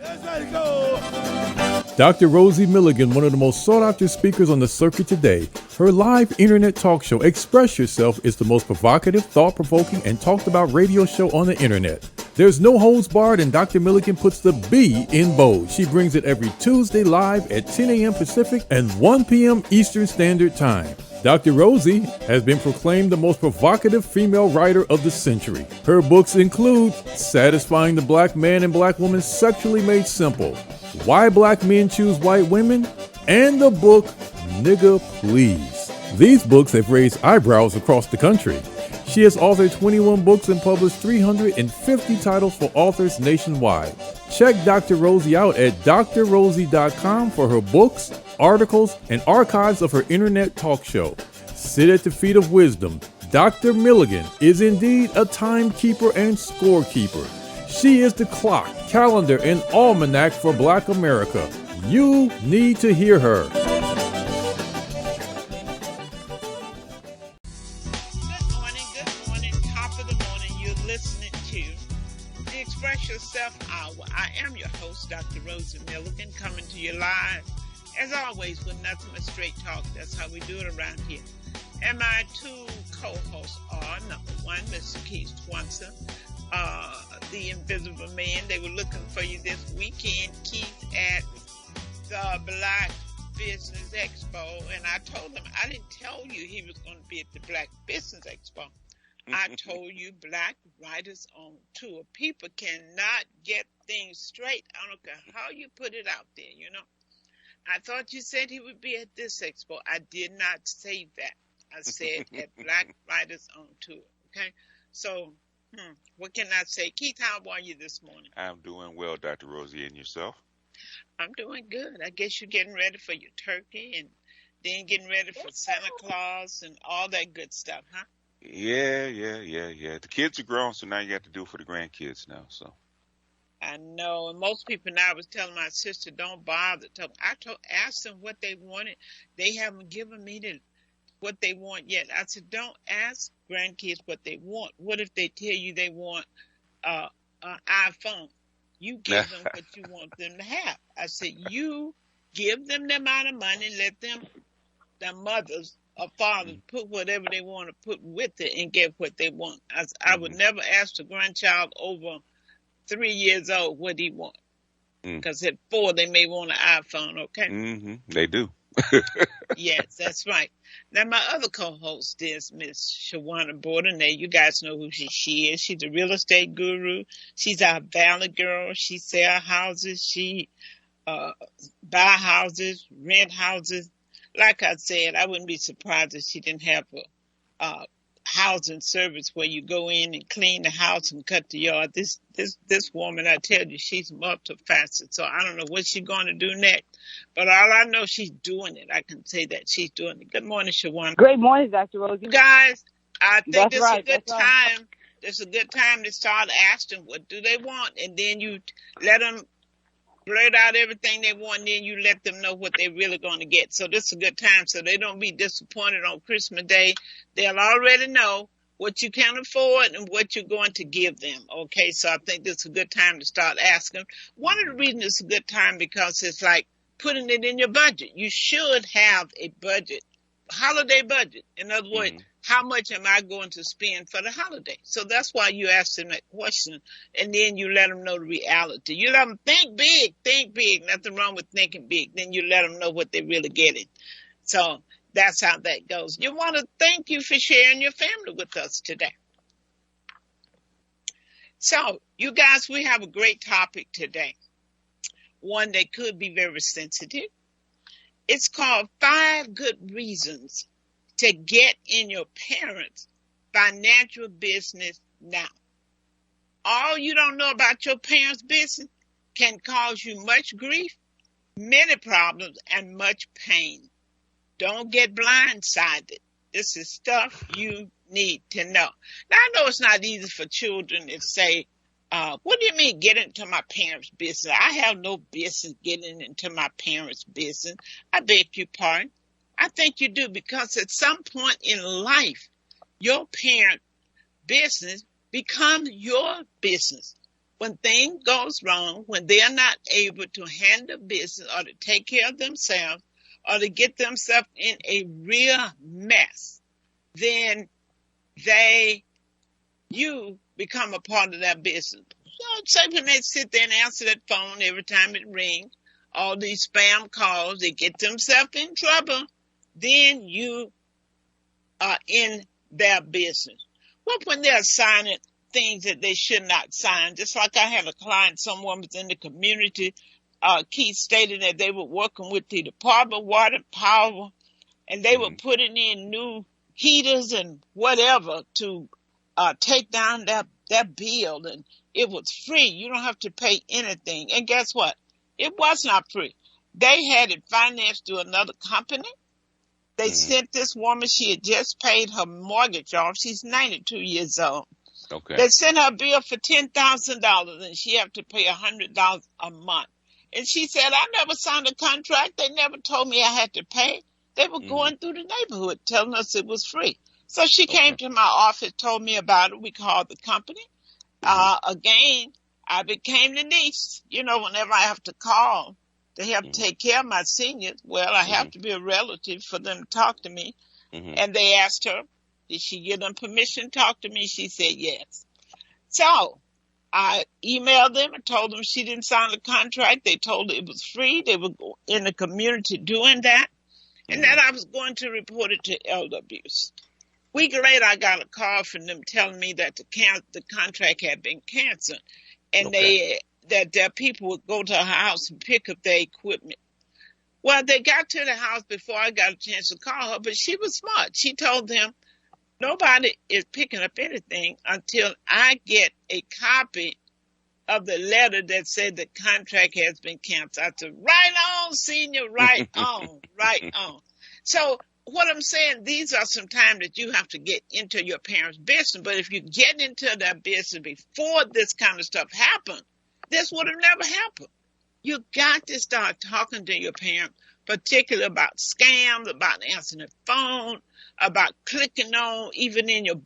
Let's go. Dr. Rosie Milligan, one of the most sought-after speakers on the circuit today. Her live internet talk show, Express Yourself, is the most provocative, thought-provoking, and talked-about radio show on the internet. There's no holds barred, and Dr. Milligan puts the B in bold. She brings it every Tuesday live at 10 a.m. Pacific and 1 p.m. Eastern Standard Time. Dr. Rosie has been proclaimed the most provocative female writer of the century. Her books include Satisfying the Black Man and Black Woman Sexually Made Simple, Why Black Men Choose White Women, and the book Nigga Please. These books have raised eyebrows across the country. She has authored 21 books and published 350 titles for authors nationwide. Check Dr. Rosie out at drrosie.com for her books, articles, and archives of her internet talk show. Sit at the feet of wisdom. Dr. Milligan is indeed a timekeeper and scorekeeper. She is the clock, calendar, and almanac for Black America. You need to hear her. Good morning, top of the morning. You're listening to the Express Yourself Hour. I am your host, Dr. Rosie Milligan, coming to you live, as always, with nothing but straight talk. That's how we do it around here. And my two co-hosts are, number one, Mr. Keith Swanson, the Invisible Man. They were looking for you this weekend, Keith, at the Black Business Expo. And I told them, I didn't tell you he was going to be at the Black Business Expo. I told you Black Writers on Tour. People cannot get things straight. I don't care how you put it out there, you know. I thought you said he would be at this expo. I did not say that. I said at Black Writers on Tour. Okay? So, what can I say? Keith, how are you this morning? I'm doing well, Dr. Rosie, and yourself? I'm doing good. I guess you're getting ready for your turkey and then getting ready for Santa Claus and all that good stuff, huh? Yeah. The kids are grown, so now you got to do it for the grandkids now, so. I know, and most people now, I was telling my sister, don't bother. Ask them what they wanted. They haven't given me what they want yet. I said, don't ask grandkids what they want. What if they tell you they want an iPhone? You give them what you want them to have. I said, you give them the amount of money, let them, their mothers or fathers, put whatever they want to put with it and get what they want. I would never ask the grandchild over 3 years old what he want, because at 4 they may want an iPhone. Okay, They do. Yes, that's right. Now my other co-host is Miss Shawana Bordenay. You guys know who she is. She's a real estate guru. She's our Valley girl. She sell houses. She buy houses, rent houses. Like I said, I wouldn't be surprised if she didn't have a housing service where you go in and clean the house and cut the yard. This woman, I tell you, she's multifaceted. So I don't know what she's going to do next, but all I know, she's doing it. I can say that she's doing it. Good morning, Shawana. Great morning, Dr. Rosie. You guys, I think That's this right, is a good that's right. time. This is a good time to start asking what do they want, and then you let them blurt out everything they want, and then you let them know what they're really going to get. So this is a good time, so they don't be disappointed on Christmas Day. They'll already know what you can afford and what you're going to give them. Okay, so I think this is a good time to start asking. One of the reasons it's a good time because it's like putting it in your budget. You should have a budget, holiday budget. In other words, how much am I going to spend for the holiday? So that's why you ask them that question, and then you let them know the reality. You let them think big. Nothing wrong with thinking big. Then you let them know what they're really getting. So that's how that goes. You want to thank you for sharing your family with us today. So, you guys, we have a great topic today. One that could be very sensitive. It's called 5 Good Reasons to Get in Your Parents' Financial Business Now. All you don't know about your parents' business can cause you much grief, many problems, and much pain. Don't get blindsided. This is stuff you need to know. Now, I know it's not easy for children to say, what do you mean get into my parents' business? I have no business getting into my parents' business. I beg your pardon. I think you do, because at some point in life, your parent business becomes your business. when things goes wrong, when they're not able to handle business or to take care of themselves or to get themselves in a real mess, then you become a part of that business. So say when they sit there and answer that phone every time it rings, all these spam calls, they get themselves in trouble, then you are in their business. What when they're signing things that they should not sign? Just like I had a client, someone was in the community, Keith stated that they were working with the Department of Water and Power, and they were putting in new heaters and whatever to take down that bill, and it was free. You don't have to pay anything. And guess what? It was not free. They had it financed through another company. They sent this woman, she had just paid her mortgage off. She's 92 years old. Okay. They sent her a bill for $10,000 and she had to pay $100 a month. And she said, I never signed a contract. They never told me I had to pay. They were going through the neighborhood telling us it was free. So she came to my office, told me about it. We called the company. Again, I became the niece. You know, whenever I have to call to help take care of my seniors, well, I have to be a relative for them to talk to me. And they asked her, did she give them permission to talk to me? She said yes. So I emailed them and told them she didn't sign the contract. They told her it was free. They were in the community doing that. And that I was going to report it to elder abuse. A week later, I got a call from them telling me that the contract had been canceled, and that their people would go to her house and pick up their equipment. Well, they got to the house before I got a chance to call her, but she was smart. She told them, nobody is picking up anything until I get a copy of the letter that said the contract has been canceled. I said, right on, senior, right on, right on. So what I'm saying, these are some time that you have to get into your parents' business. But if you get into their business before this kind of stuff happened, this would have never happened. You got to start talking to your parents, particularly about scams, about answering the phone, about clicking on, even in your,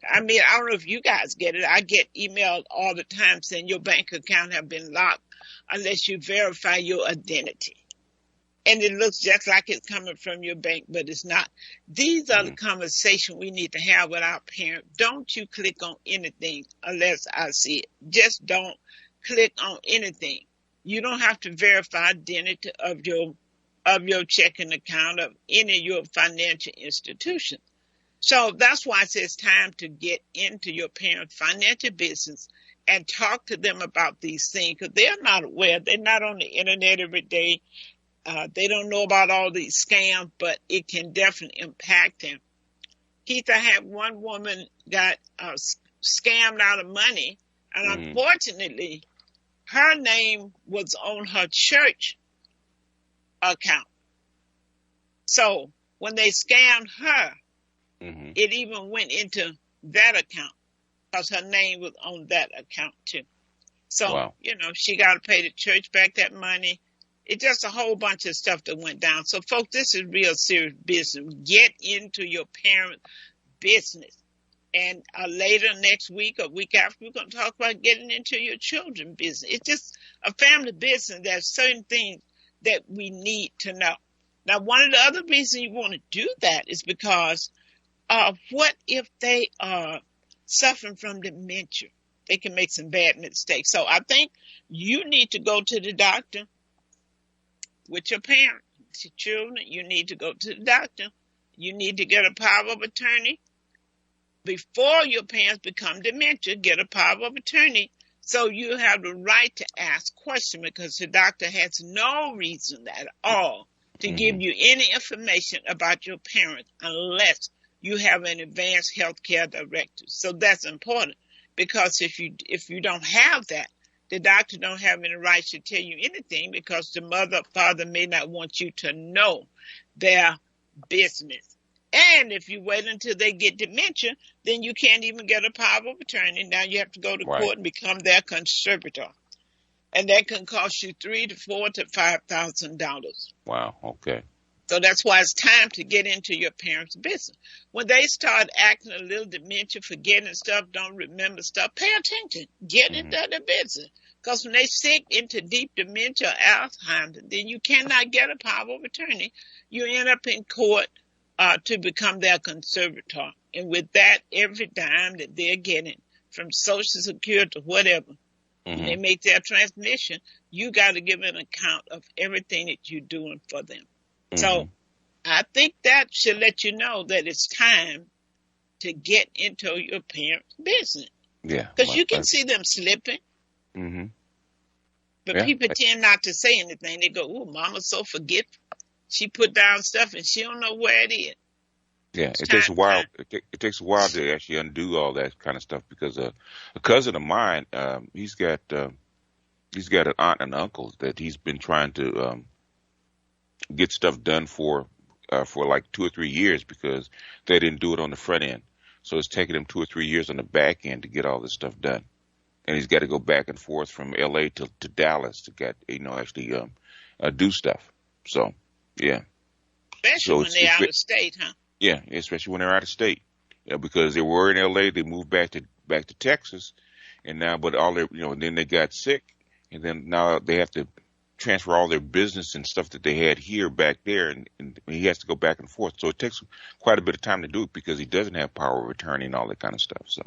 I mean, I don't know if you guys get it. I get emailed all the time saying your bank account have been locked unless you verify your identity. And it looks just like it's coming from your bank, but it's not. These are the conversations we need to have with our parents. Don't you click on anything unless I see it. Just don't click on anything. You don't have to verify identity of your checking account of any of your financial institutions. So that's why it says time to get into your parents' financial business and talk to them about these things, because they're not aware. They're not on the internet every day. They don't know about all these scams, but it can definitely impact them. Keith, I had one woman got scammed out of money, and unfortunately, her name was on her church account. So when they scammed her, it even went into that account because her name was on that account too. So, she got to pay the church back that money. It's just a whole bunch of stuff that went down. So, folks, this is real serious business. Get into your parent business. And later next week or week after, we're going to talk about getting into your children's business. It's just a family business. There's certain things that we need to know. Now, one of the other reasons you want to do that is because what if they are suffering from dementia? They can make some bad mistakes. So I think you need to go to the doctor with your parents, your children. You need to go to the doctor. You need to get a power of attorney. Before your parents become dementia, get a power of attorney so you have the right to ask questions, because the doctor has no reason at all to give you any information about your parents unless you have an advanced health care directive. So that's important, because if you don't have that, the doctor don't have any rights to tell you anything, because the mother or father may not want you to know their business. And if you wait until they get dementia, then you can't even get a power of attorney. Now you have to go to court and become their conservator. And that can cost you $3,000 to $4,000 to $5,000. Wow. Okay. So that's why it's time to get into your parents' business. When they start acting a little dementia, forgetting stuff, don't remember stuff, pay attention. Get Mm-hmm. into the business. Because when they sink into deep dementia or Alzheimer's, then you cannot get a power of attorney. You end up in court to become their conservator. And with that, every dime that they're getting from Social Security or whatever, when they make their transmission, you got to give an account of everything that you're doing for them. So I think that should let you know that it's time to get into your parents' business. Yeah. Because you can see them slipping. Mm-hmm. But people tend not to say anything. They go, "Oh, Mama's so forgetful. She put down stuff and she don't know where it is." Yeah, it takes a while. It takes a while to actually undo all that kind of stuff because a cousin of mine, he's got an aunt and uncle that he's been trying to get stuff done for like 2 or 3 years because they didn't do it on the front end. So it's taking him 2 or 3 years on the back end to get all this stuff done. And he's got to go back and forth from LA to Dallas to get, actually do stuff. So, yeah. Especially when they're out of state, huh? Yeah, especially when they're out of state. Yeah, because they were in LA, they moved back to Texas, and now, but all their, then they got sick, and then now they have to transfer all their business and stuff that they had here back there, and he has to go back and forth. So it takes quite a bit of time to do it because he doesn't have power of attorney and all that kind of stuff. So.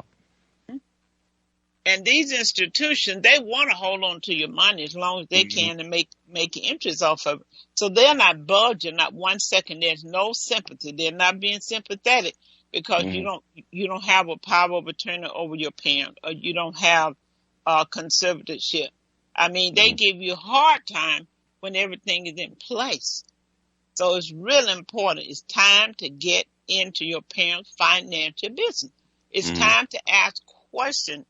And these institutions, they want to hold on to your money as long as they can and make interest off of it. So they're not budging, not 1 second. There's no sympathy. They're not being sympathetic because you don't have a power of attorney over your parent, or you don't have conservatorship. I mean, they give you a hard time when everything is in place. So it's really important. It's time to get into your parents' financial business. It's time to ask questions.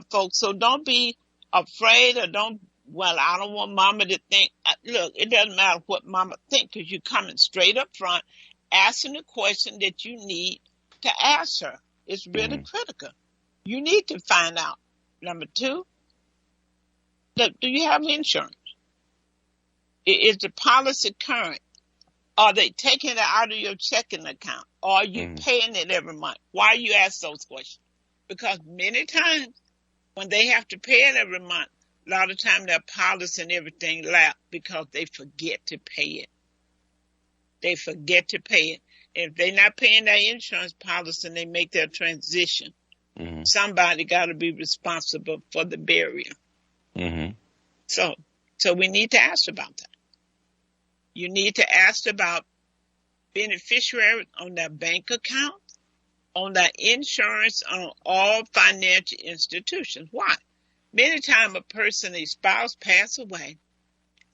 Folks, so don't be afraid or I don't want Mama to think. Look, it doesn't matter what Mama thinks because you're coming straight up front, asking the question that you need to ask her. It's really critical. You need to find out. Number 2, do you have insurance? Is the policy current? Are they taking it out of your checking account? Or are you paying it every month? Why you ask those questions? Because many times, when they have to pay it every month, a lot of time their policy and everything lapse because they forget to pay it. They forget to pay it. If they're not paying their insurance policy and they make their transition, somebody got to be responsible for the burial. So we need to ask about that. You need to ask about beneficiaries on their bank account, on their insurance, on all financial institutions. Why? Many times a person, a spouse pass away,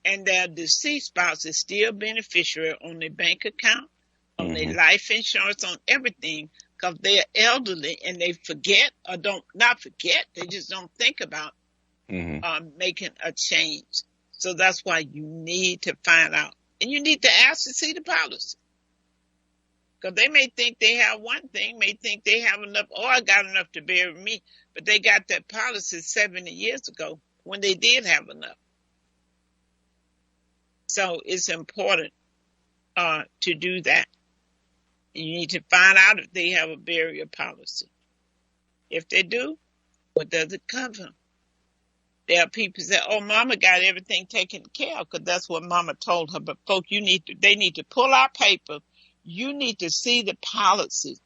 and their deceased spouse is still beneficiary on their bank account, on their life insurance, on everything, because they're elderly and they forget or not forget, they just don't think about making a change. So that's why you need to find out. And you need to ask to see the policy. Because they may think they have one thing, may think they have enough, I got enough to bury me. But they got that policy 70 years ago when they did have enough. So it's important to do that. You need to find out if they have a burial policy. If they do, what does it cover? There are people that say, Mama got everything taken care of because that's what Mama told her. But folks, they need to pull out paper. You need to see the policies.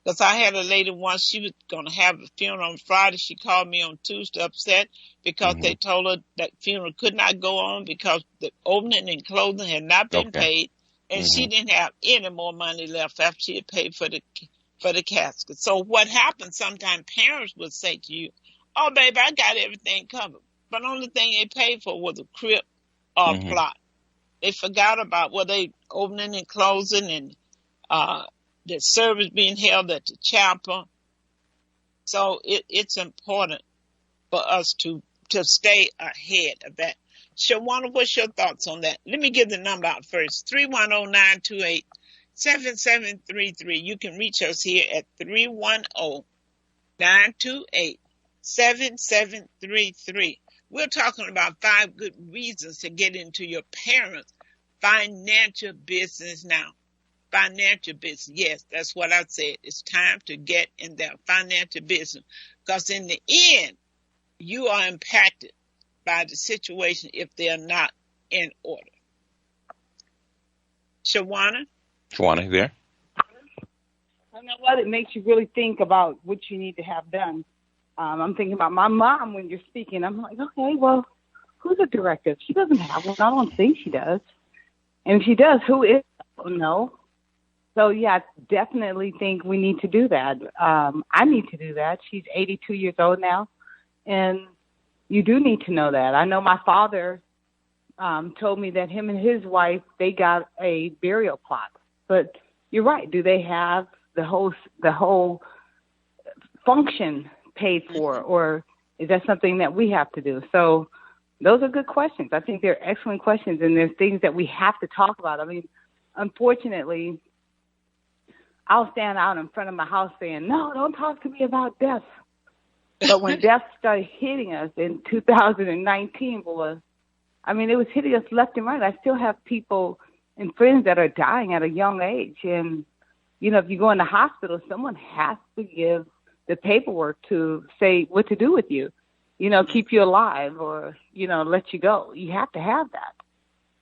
Because I had a lady once, she was going to have a funeral on Friday. She called me on Tuesday upset because they told her that funeral could not go on because the opening and closing had not been paid. And she didn't have any more money left after she had paid for the casket. So what happens, sometimes parents would say to you, "Oh, baby, I got everything covered." But the only thing they paid for was a crypt or plot. They forgot about they opening and closing and the service being held at the chapel. So it's important for us to stay ahead of that. Shawana, what's your thoughts on that? Let me give the number out first. 310-928-7733. You can reach us here at 310-928-7733. We're talking about 5 good reasons to get into your parents' financial business now. Financial business. Yes, that's what I said. It's time to get in their financial business. Because in the end, you are impacted by the situation if they're not in order. Shawana? Shawana, there? You know what? It makes you really think about what you need to have done. I'm thinking about my mom when you're speaking. I'm like, okay, well, who's a director? She doesn't have one. I don't think she does. And if she does, who is? No. So, yeah, I definitely think we need to do that. I need to do that. She's 82 years old now. And you do need to know that. I know my father told me that him and his wife, they got a burial plot. But you're right. Do they have the whole function paid for, or is that something that we have to do? So those are good questions. I think they're excellent questions, and there's things that we have to talk about. I mean, unfortunately, I'll stand out in front of my house saying, no, don't talk to me about death. But when death started hitting us in 2019, it was hitting us left and right. I still have people and friends that are dying at a young age. And, you know, if you go in the hospital, someone has to give the paperwork to say what to do with you, you know, keep you alive or, you know, let you go. You have to have that.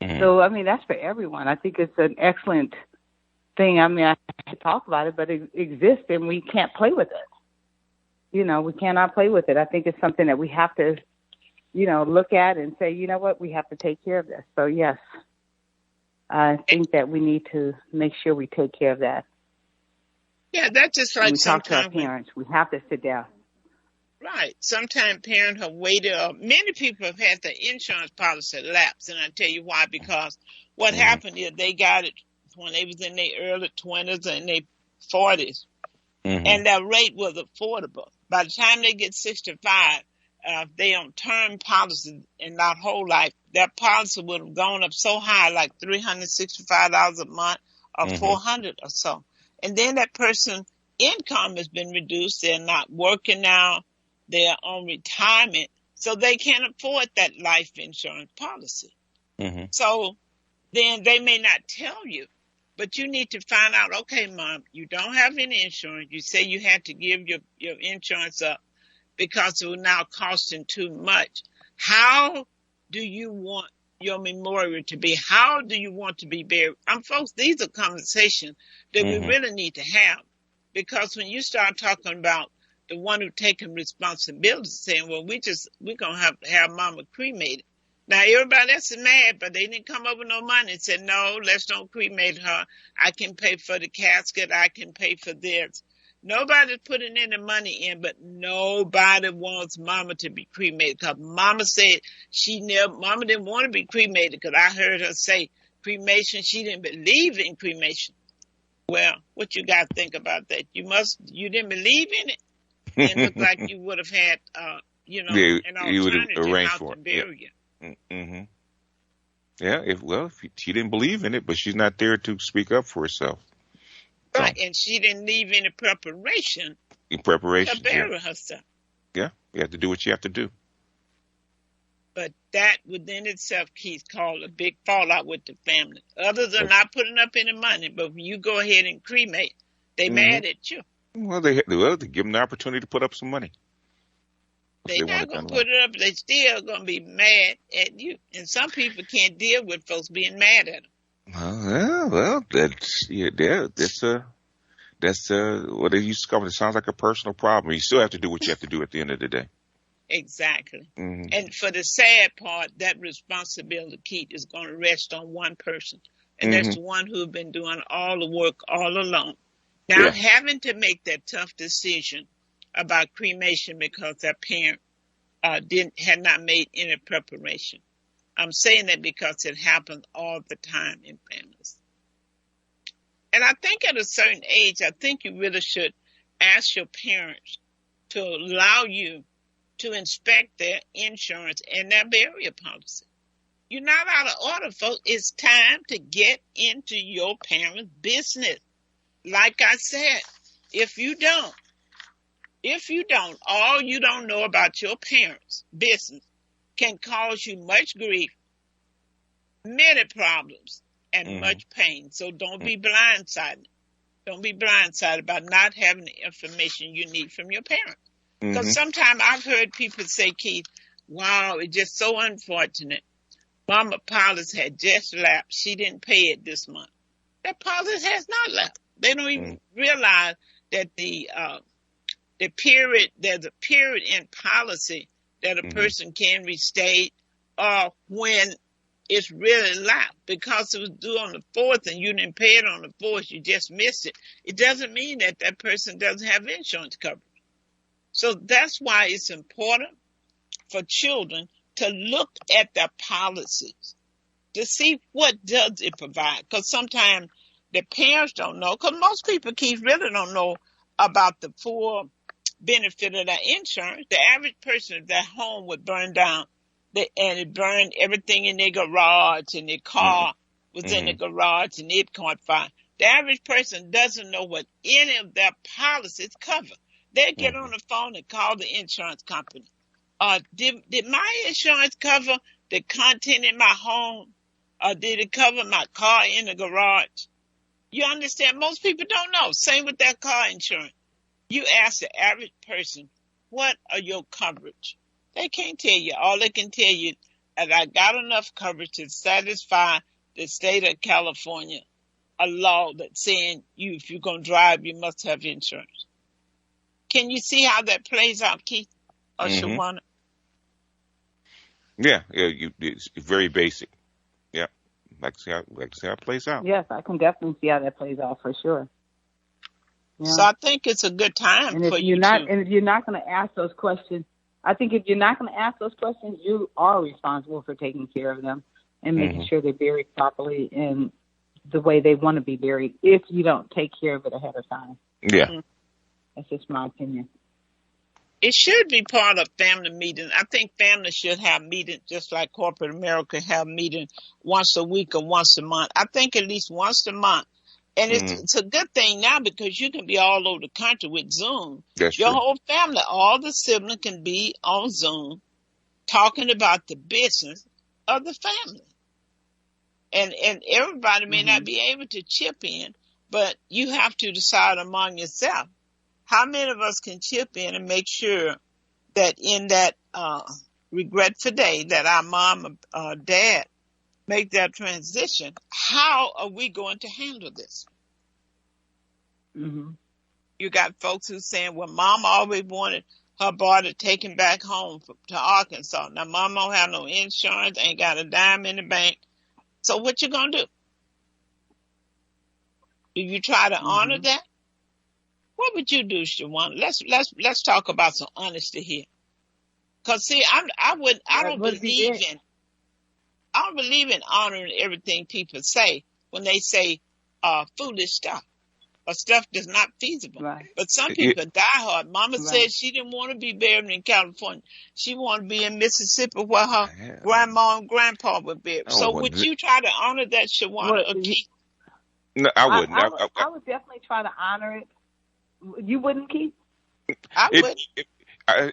Mm-hmm. So, I mean, that's for everyone. I think it's an excellent thing. I mean, I have to talk about it, but it exists and we can't play with it. You know, we cannot play with it. I think it's something that we have to, you know, look at and say, you know what, we have to take care of this. So, yes, I think that we need to make sure we take care of that. Yeah, that's just like we talk to our parents. We have to sit down. Right. Sometimes parents have waited. Many people have had their insurance policy lapse, and I tell you why. Because what happened is they got it when they was in their early 20s and their 40s, and their rate was affordable. By the time they get 65, they on term policy and not whole life, their policy would have gone up so high, like $365 a month or $400 or so. And then that person's income has been reduced. They're not working now. They're on retirement. So they can't afford that life insurance policy. So then they may not tell you, but you need to find out, okay, Mom, you don't have any insurance. You say you had to give your insurance up because it was now costing too much. How do you want your memorial to be? How do you want to be buried? Folks, these are conversations that we really need to have, because when you start talking about the one who taking responsibility, saying, well, we're going to have Mama cremated. Now, everybody else is mad, but they didn't come up with no money and said, no, let's don't cremate her. I can pay for the casket. I can pay for this. Nobody's putting any money in, but nobody wants Mama to be cremated, because Mama said Mama didn't want to be cremated, because I heard her say cremation. She didn't believe in cremation. Well, what you got to think about that? You didn't believe in it. It looked like you would have had, an alternative how to bury you. Yeah, if she didn't believe in it, but she's not there to speak up for herself. Right, and she didn't leave any preparation. To bury herself. Yeah, you have to do what you have to do. But that within itself, Keith, called a big fallout with the family. Others are not putting up any money, but when you go ahead and cremate, they mad at you. Well, they give them the opportunity to put up some money. They're not going to put it up. They still going to be mad at you. And some people can't deal with folks being mad at them. Well, that's what they used to call it. It sounds like a personal problem. You still have to do what you have to do at the end of the day. Exactly. And for the sad part, that responsibility, Keith, is going to rest on one person. And that's the one who's been doing all the work all along. Now, having to make that tough decision about cremation because their parent had not made any preparation. I'm saying that because it happens all the time in families. And I think at a certain age, I think you really should ask your parents to allow you to inspect their insurance and their burial policy. You're not out of order, folks. It's time to get into your parents' business. Like I said, if you don't, all you don't know about your parents' business can cause you much grief many problems and Mhm. much pain. So don't be blindsided. Don't be blindsided by not having the information you need from your parent. Because Mhm. sometimes I've heard people say, Keith, wow, it's just so unfortunate. Mama policy had just lapsed. She didn't pay it this month. That policy has not lapsed. They don't even realize that there's a period in policy that a person can restate when it's really lapsed. Because it was due on the 4th and you didn't pay it on the 4th, you just missed it. It doesn't mean that that person doesn't have insurance coverage. So that's why it's important for children to look at their policies to see what does it provide. Because sometimes the parents don't know, because most people, Keith, really don't know about the full benefit of their insurance. The average person, if their home would burn down and it burned everything in their garage and their car was in the garage and it caught fire, the average person doesn't know what any of their policies cover. They get on the phone and call the insurance company. Did my insurance cover the content in my home? Or did it cover my car in the garage? You understand? Most people don't know. Same with their car insurance. You ask the average person, what are your coverage? They can't tell you. All they can tell you is I got enough coverage to satisfy the state of California, a law that's saying if you're going to drive, you must have insurance. Can you see how that plays out, Keith or Shawana? Yeah, it's very basic. Yeah, like to see how it plays out. Yes, I can definitely see how that plays out for sure. Yeah. So I think it's a good time and for if you and if you're not going to ask those questions, I think if you're not going to ask those questions, you are responsible for taking care of them and making sure they're buried properly in the way they want to be buried if you don't take care of it ahead of time. Yeah. That's just my opinion. It should be part of family meetings. I think families should have meetings just like corporate America have meetings once a week or once a month. I think at least once a month. And it's a good thing now because you can be all over the country with Zoom. That's Your true. whole family, all the siblings can be on Zoom talking about the business of the family. And everybody may not be able to chip in, but you have to decide among yourself. How many of us can chip in and make sure that in that regretful day that our mom or dad make that transition, how are we going to handle this? You got folks who saying, well, mom always wanted her body taken back home to Arkansas. Now, mom don't have no insurance, ain't got a dime in the bank. So what you going to do? Do you try to honor that? What would you do, Shawana? Let's talk about some honesty here. Cause see, I don't believe in honoring everything people say when they say foolish stuff or stuff that's not feasible. Right. But some people die hard. Mama said she didn't want to be buried in California. She wanted to be in Mississippi where her grandma and grandpa were buried. So would you try to honor that, Shawana or Keith? No, I wouldn't. I would definitely try to honor it. You wouldn't, Keith? I would.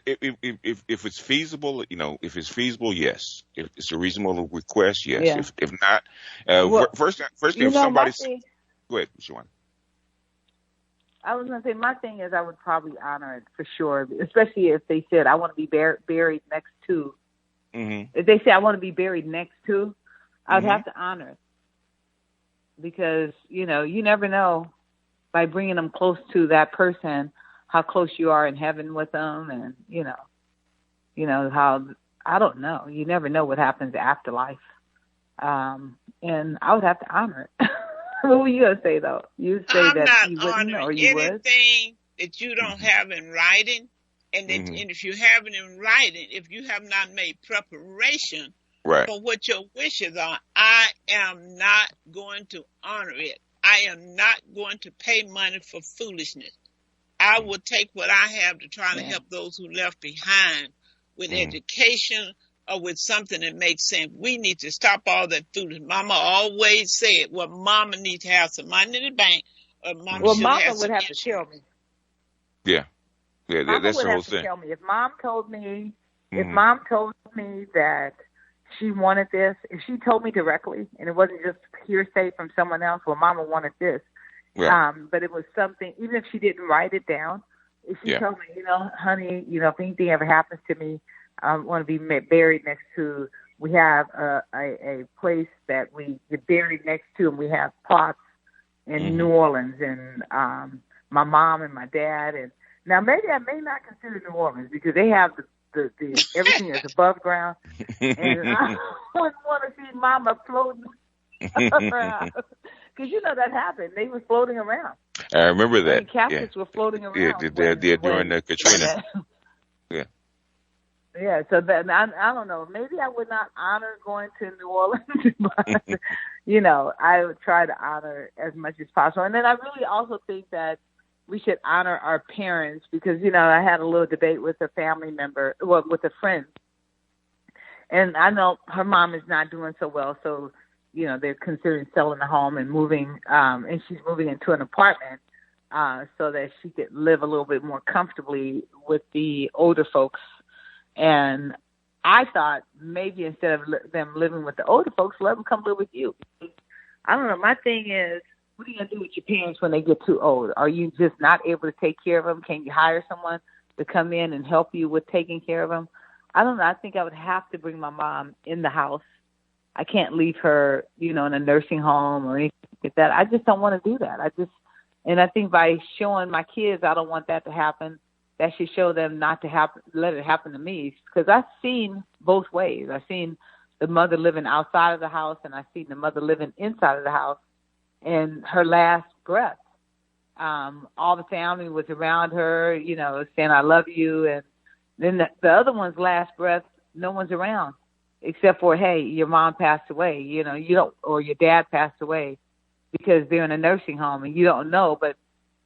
If it's feasible, if it's feasible, yes. If it's a reasonable request, yes. Yeah. If not, first if somebody go ahead, Shawana. I was going to say my thing is I would probably honor it for sure, especially if they said I want to be buried next to. If they say I want to be buried next to, I'd have to honor it because you never know by bringing them close to that person how close you are in heaven with them, and how I don't know. You never know what happens after life, and I would have to honor it. What were you gonna say though? You say I'm that you not wouldn't, or you would? anything that you don't have in writing, and and if you have it in writing, if you have not made preparation for what your wishes are, I am not going to honor it. I am not going to pay money for foolishness. I will take what I have to try to help those who left behind with education or with something that makes sense. We need to stop all that foolishness. Mama always said, well, mama needs to have some money in the bank. Or mama Well, should mama have would some have to insurance. tell me. Yeah, Mama that's would the whole have to thing. tell me. If mom told me that she wanted this, if she told me directly, and it wasn't just hearsay from someone else, well, Mama wanted this, but it was something, even if she didn't write it down, if she told me, you know, honey, you know, if anything ever happens to me, I want to be buried next to, we have a place that we get buried next to, and we have plots in New Orleans, and my mom and my dad, and now maybe I may not consider New Orleans because they have the everything is above ground, and I wouldn't want to see Mama floating around because you know that happened. They were floating around. I remember that. Caskets were floating around. Yeah, during the Katrina. Yeah, so that I don't know. Maybe I would not honor going to New Orleans, but you know, I would try to honor as much as possible. And then I really also think that we should honor our parents because, you know, I had a little debate with a family member, well, with a friend, and I know her mom is not doing so well. So, you know, they're considering selling the home and moving, and she's moving into an apartment so that she could live a little bit more comfortably with the older folks. And I thought maybe instead of them living with the older folks, let them come live with you. I don't know. My thing is, what are you going to do with your parents when they get too old? Are you just not able to take care of them? Can you hire someone to come in and help you with taking care of them? I don't know. I think I would have to bring my mom in the house. I can't leave her, you know, in a nursing home or anything like that. I just don't want to do that. And I think by showing my kids I don't want that to happen, that should show them not to let it happen to me, because I've seen both ways. I've seen the mother living outside of the house, and I've seen the mother living inside of the house. And her last breath, all the family was around her, you know, saying, I love you. And then the other one's last breath, no one's around except for, hey, your mom passed away, you know, or your dad passed away because they're in a nursing home and you don't know. But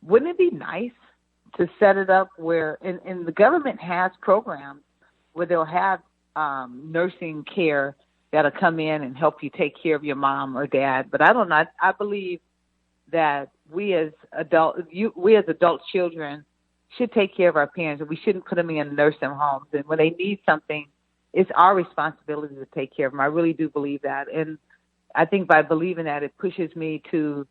wouldn't it be nice to set it up where, and the government has programs where they'll have nursing care that'll come in and help you take care of your mom or dad. But I don't know. I believe that we as adult children should take care of our parents, and we shouldn't put them in nursing homes. And when they need something, it's our responsibility to take care of them. I really do believe that. And I think by believing that, it pushes me to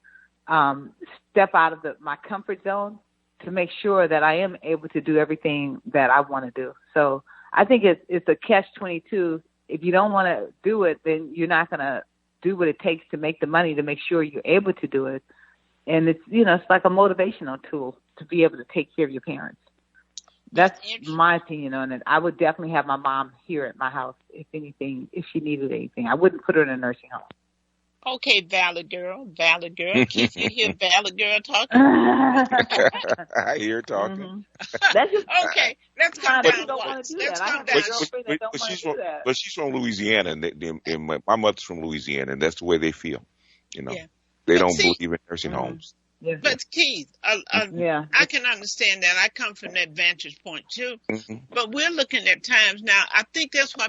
step out of my comfort zone to make sure that I am able to do everything that I want to do. So I think it's a catch-22. If you don't want to do it, then you're not going to do what it takes to make the money to make sure you're able to do it. And it's, you know, it's like a motivational tool to be able to take care of your parents. That's my opinion on it. I would definitely have my mom here at my house, if anything, if she needed anything. I wouldn't put her in a nursing home. Okay, Valid Girl. Keith, you hear Valid Girl talking? I hear her talking. Mm-hmm. That's just, okay, let's come down. Let's come down. But she's from Louisiana, and my mother's from Louisiana, and that's the way they feel. You know, they don't believe in nursing homes. Yeah. But Keith, I can understand that. I come from that vantage point too. Mm-hmm. But we're looking at times now. I think that's why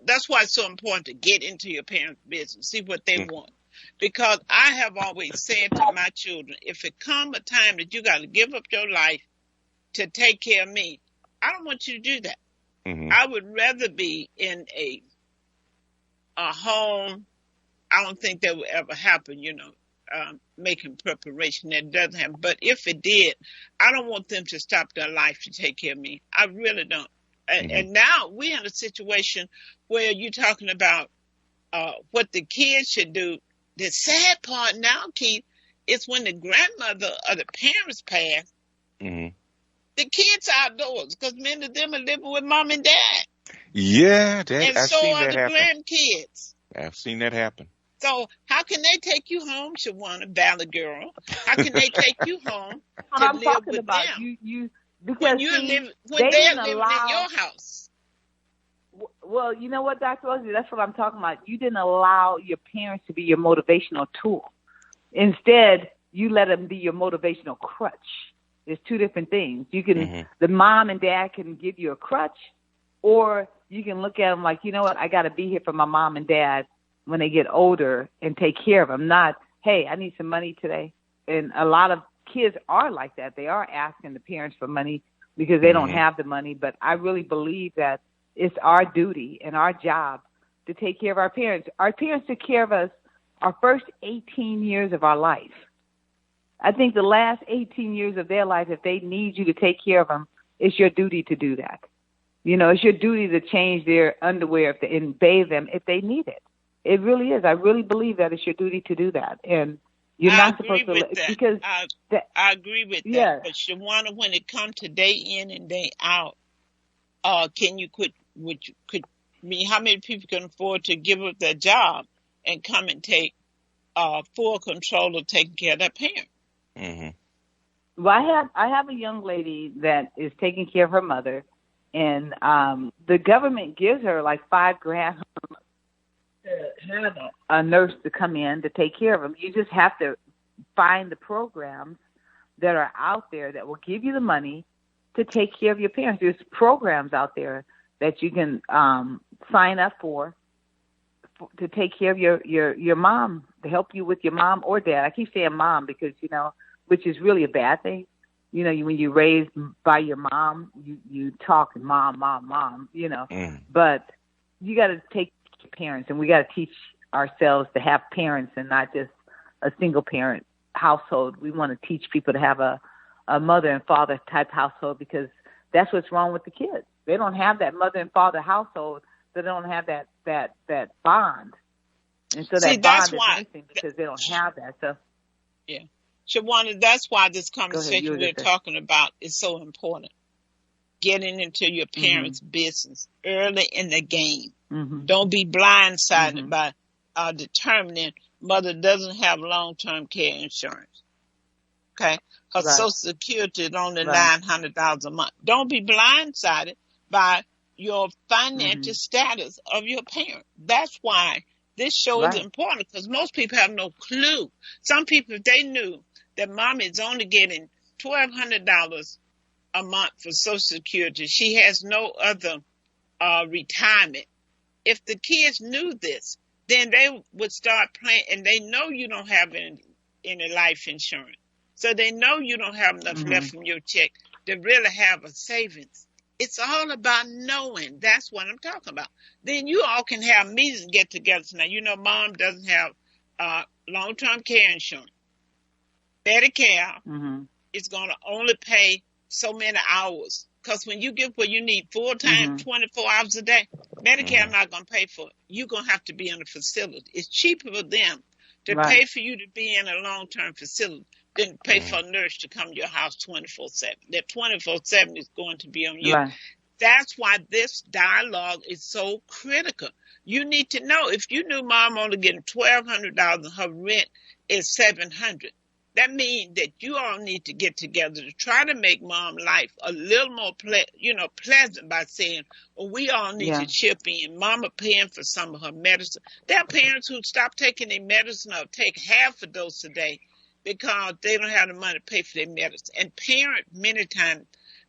that's why it's so important to get into your parents' business, see what they want. Because I have always said to my children, if it come a time that you got to give up your life to take care of me, I don't want you to do that. Mm-hmm. I would rather be in a home. I don't think that would ever happen, you know. Making preparation that doesn't happen. But if it did, I don't want them to stop their life to take care of me. I really don't. And now we're in a situation where you're talking about what the kids should do. The sad part now, Keith, is when the grandmother or the parents pass, the kids are outdoors because many of them are living with mom and dad. Yeah, and I've so seen are that the happen. grandkids. I've seen that happen. So how can they take you home, Shawana, Valley Girl? How can they take you home to I'm live talking with about them because when they're living in your house? Well, you know what, Dr. Rosie, that's what I'm talking about. You didn't allow your parents to be your motivational tool. Instead, you let them be your motivational crutch. There's two different things. You can, the mom and dad can give you a crutch, or you can look at them like, you know what, I got to be here for my mom and dad when they get older and take care of them. Not, hey, I need some money today. And a lot of kids are like that. They are asking the parents for money because they don't have the money. But I really believe that it's our duty and our job to take care of our parents. Our parents took care of us our first 18 years of our life. I think the last 18 years of their life, if they need you to take care of them, it's your duty to do that. You know, it's your duty to change their underwear and bathe them if they need it. It really is. I really believe that it's your duty to do that. And you're not supposed to, because I agree with that. Yeah. But Shawana, when it comes to day in and day out, can you quit? How many people can afford to give up their job and come and take full control of taking care of their parents? Mm-hmm. Well, I have a young lady that is taking care of her mother, and the government gives her like $5,000 to have a nurse to come in to take care of them. You just have to find the programs that are out there that will give you the money to take care of your parents. There's programs out there that you can sign up for to take care of your mom, to help you with your mom or dad. I keep saying mom because, you know, which is really a bad thing. You know, when you're raised by your mom, you talk mom, you know. But you got to take your parents, and we got to teach ourselves to have parents and not just a single parent household. We want to teach people to have a mother and father type household, because that's what's wrong with the kids. They don't have that mother and father household. They don't have that bond. And so that bond is missing because they don't have that. So yeah. Shawana, that's why this conversation we're talking about is so important. Getting into your parents' business early in the game. Don't be blindsided by determining mother doesn't have long-term care insurance. Okay? Her Social Security is only $900 a month. Don't be blindsided by your financial status of your parent. That's why this show is important, because most people have no clue. Some people, if they knew that mom is only getting $1,200 a month for Social Security, she has no other retirement. If the kids knew this, then they would start planning, and they know you don't have any life insurance. So they know you don't have enough left from your check to really have a savings. It's all about knowing. That's what I'm talking about. Then you all can have meetings and get together. Now, you know, mom doesn't have long-term care insurance. Medicare is going to only pay so many hours. Because when you get where you need full-time, 24 hours a day, Medicare not going to pay for it. You're going to have to be in a facility. It's cheaper for them to pay for you to be in a long-term facility than pay for a nurse to come to your house 24/7. That 24/7 is going to be on you. That's why this dialogue is so critical. You need to know, if you knew mom only getting $1,200 and her rent is $700, that means that you all need to get together to try to make mom life a little more pleasant by saying, well, we all need to chip in. Mama paying for some of her medicine. There are parents who stop taking their medicine or take half a dose a day because they don't have the money to pay for their medicine. And parents many times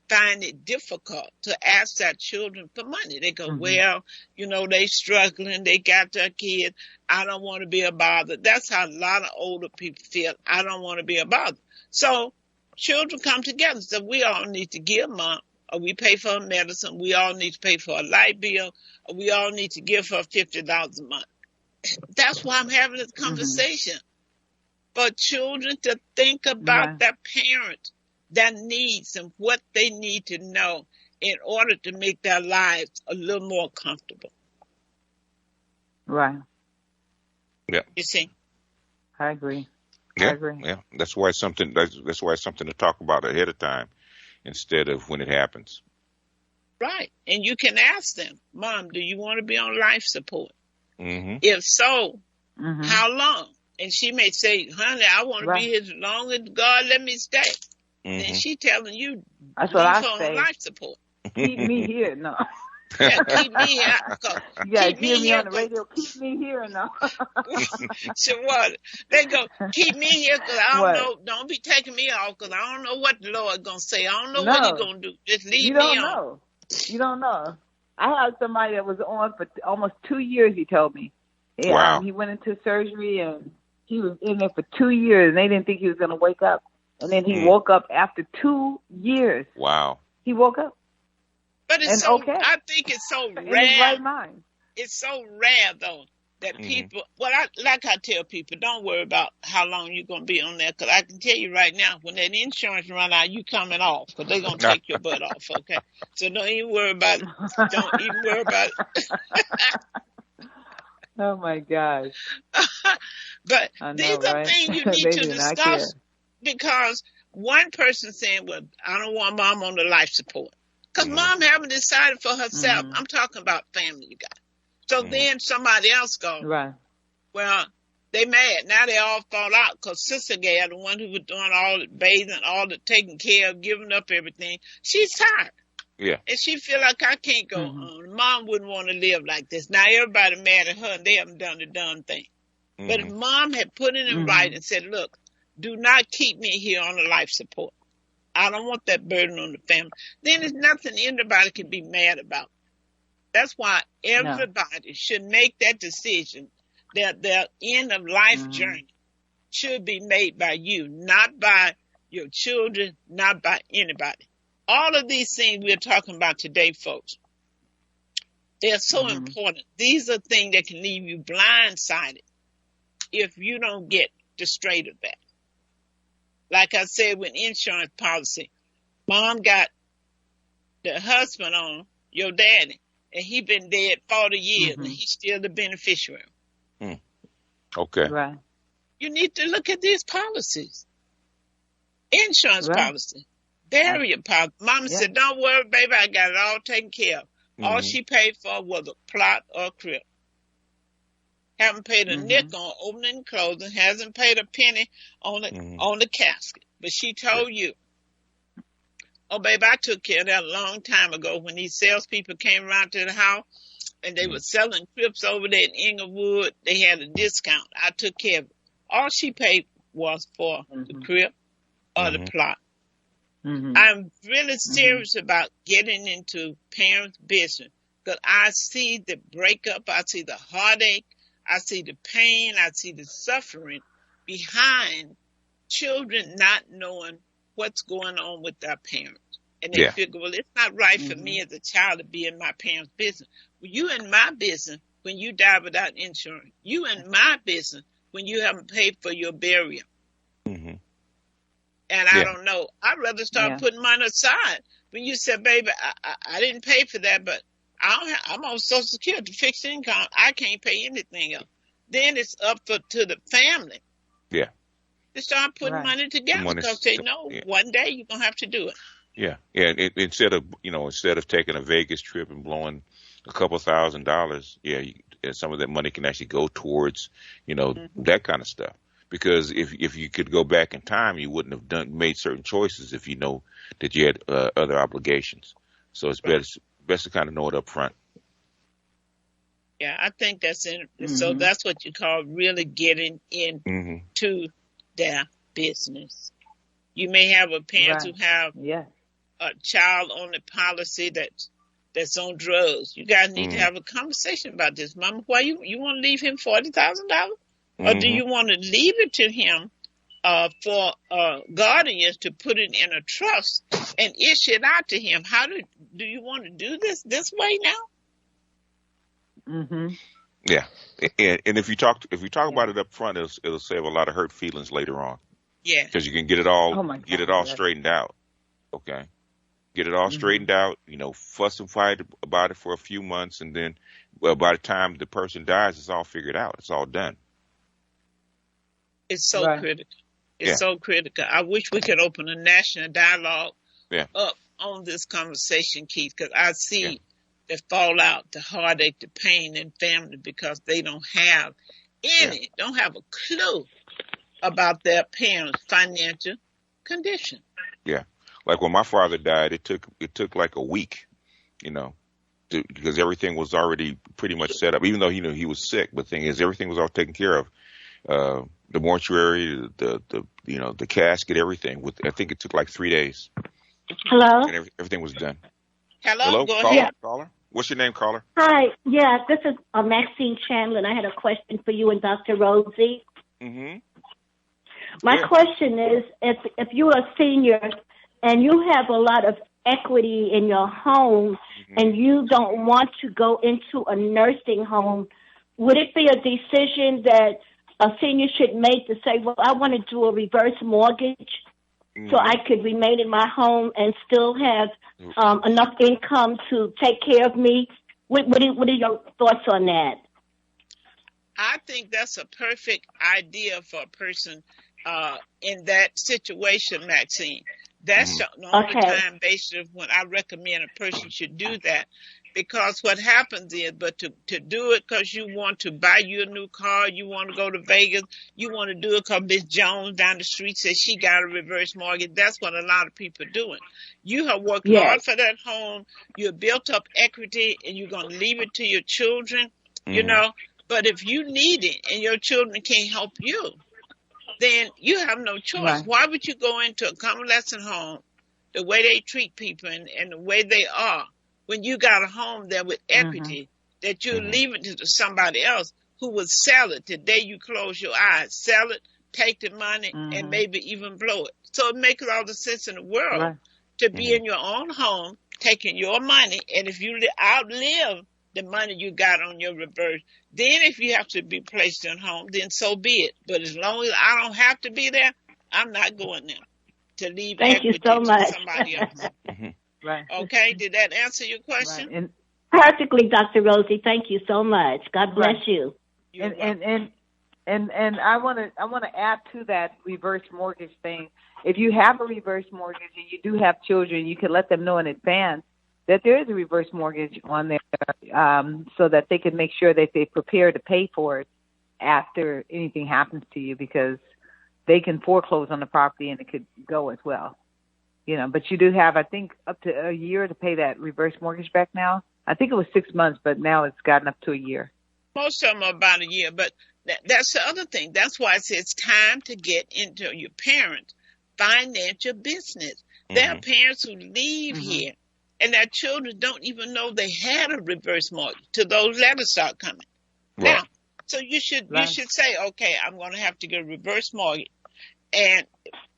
find it difficult to ask their children for money. They go, well, you know, they struggling. They got their kids. I don't want to be a bother. That's how a lot of older people feel. I don't want to be a bother. So children come together. So we all need to give mom, or we pay for her medicine. We all need to pay for a light bill. Or we all need to give her $50 a month. That's why I'm having this conversation. For children to think about their parents, their needs, and what they need to know in order to make their lives a little more comfortable. Right. Yeah. You see? I agree. Yeah. I agree. Yeah. That's why it's something to talk about ahead of time instead of when it happens. Right. And you can ask them, Mom, do you want to be on life support? If so, how long? And she may say, honey, I want to be here as long as God let me stay. Then she telling you, that's what I say. On life support. Keep me here, no. Yeah, keep me here. Keep me on the radio. Keep me here, no. So what? They go, keep me here because I don't know. Don't be taking me off because I don't know what the Lord going to say. I don't know what He's going to do. Just leave me on. You don't know. I had somebody that was on for almost 2 years, he told me. Wow. He went into surgery and he was in there for 2 years and they didn't think he was going to wake up. And then he woke up after 2 years. Wow. He woke up. But it's I think it's so rare. In his right mind. It's so rare though that people. Well, I tell people, don't worry about how long you're gonna be on there, because I can tell you right now, when that insurance run out, you coming off, because they're gonna take your butt off. Okay, so don't even worry about it. Don't even worry about it. Oh my gosh! But I know, these are right? things you need They to do not care. discuss, because one person saying, "Well, I don't want mom on the life support," because mom haven't decided for herself. I'm talking about family, you guys. So then somebody else goes, Right. well, they mad. Now they all fall out because Sister Gail, the one who was doing all the bathing, all the taking care of, giving up everything, she's tired. Yeah. And she feel like, I can't go on. Mom wouldn't want to live like this. Now everybody mad at her and they haven't done the done thing. But if mom had put it in writing and said, look, do not keep me here on the life support. I don't want that burden on the family. Then there's nothing anybody can be mad about. That's why everybody should make that decision, that their end of life journey should be made by you, not by your children, not by anybody. All of these things we're talking about today, folks, they're so important. These are things that can leave you blindsided if you don't get the straight of that. Like I said, with insurance policy, mom got the husband on, your daddy, and he been dead 40 years, and he's still the beneficiary. Okay. Right. You need to look at these policies. Insurance policy, burial policy. Mama said, don't worry, baby, I got it all taken care of. All she paid for was a plot or a crib. Haven't paid a nick on opening and closing, hasn't paid a penny on the casket. But she told you, oh, baby, I took care of that a long time ago when these salespeople came around to the house and they were selling trips over there in Inglewood. They had a discount. I took care of it. All she paid was for the crib or the plot. I'm really serious about getting into parents' business, because I see the breakup, I see the heartache, I see the pain, I see the suffering behind children not knowing what's going on with their parents. And they figure, well, it's not right for me as a child to be in my parents' business. Well, you in my business when you die without insurance. You in my business when you haven't paid for your burial. And I don't know. I'd rather start putting money aside. When you said, baby, I didn't pay for that, but I'm on Social Security, fixed income. I can't pay anything else. Then it's up to the family. Yeah. To start putting money together, because they know one day you're going to have to do it. Yeah. Yeah. Instead of taking a Vegas trip and blowing a couple $1,000s, some of that money can actually go towards, that kind of stuff. Because if you could go back in time, you wouldn't have made certain choices if you know that you had other obligations. So it's best to kind of know it up front. Yeah, I think that's it. So that's what you call really getting into their business. You may have a parent who have a child on the policy that's on drugs. You guys need to have a conversation about this. Mama, why you want to leave him $40,000? Or do you want to leave it to him for guardians to put it in a trust and issue it out to him? How do you want to do this way now? Yeah, and if you talk about it up front, it'll save a lot of hurt feelings later on. Yeah, because you can get it all straightened out. Okay, get it all straightened out. Fuss and fight about it for a few months, and then, by the time the person dies, it's all figured out. It's all done. It's so critical. It's so critical. I wish we could open a national dialogue up on this conversation, Keith, because I see the fallout, the heartache, the pain in family, because they don't have don't have a clue about their parents' financial condition. Yeah. Like when my father died, it took like a week, because everything was already pretty much set up, even though he was sick. But the thing is, everything was all taken care of. The mortuary, the casket, everything. I think it took like 3 days. Hello? And everything was done. Hello? Go caller, ahead. Caller? What's your name, caller? Hi. Yeah, this is Maxine Chandler, and I had a question for you and Dr. Rosie. My question is, if you're a senior and you have a lot of equity in your home and you don't want to go into a nursing home, would it be a decision that a senior should make to say, well, I want to do a reverse mortgage so I could remain in my home and still have enough income to take care of me? What are your thoughts on that? I think that's a perfect idea for a person in that situation, Maxine. That's the only time basically when I recommend a person should do that. Because what happens is, but to do it because you want to buy you a new car, you want to go to Vegas, you want to do it because Miss Jones down the street says she got a reverse mortgage. That's what a lot of people are doing. You have worked hard for that home, you have built up equity, and you're going to leave it to your children, you know. But if you need it and your children can't help you, then you have no choice. Right. Why would you go into a convalescent home, the way they treat people and the way they are, when you got a home there with equity that you're leaving to somebody else who will sell it the day you close your eyes, sell it, take the money, and maybe even blow it. So it makes all the sense in the world to be in your own home, taking your money, and if you outlive the money you got on your reverse, then if you have to be placed in home, then so be it. But as long as I don't have to be there, I'm not going there to leave equity to somebody else. Right. Okay, did that answer your question? Right. Perfectly, Dr. Rosie. Thank you so much. God bless you. And I want to add to that reverse mortgage thing. If you have a reverse mortgage and you do have children, you can let them know in advance that there is a reverse mortgage on there, so that they can make sure that they prepare to pay for it after anything happens to you, because they can foreclose on the property and it could go as well. You know, but you do have, I think, up to a year to pay that reverse mortgage back now. I think it was 6 months, but now it's gotten up to a year. Most of them are about a year, but that's the other thing. That's why I say it's time to get into your parents' financial business. There are parents who leave here and their children don't even know they had a reverse mortgage till those letters start coming. Right. Now, so you should say, okay, I'm going to have to get a reverse mortgage. And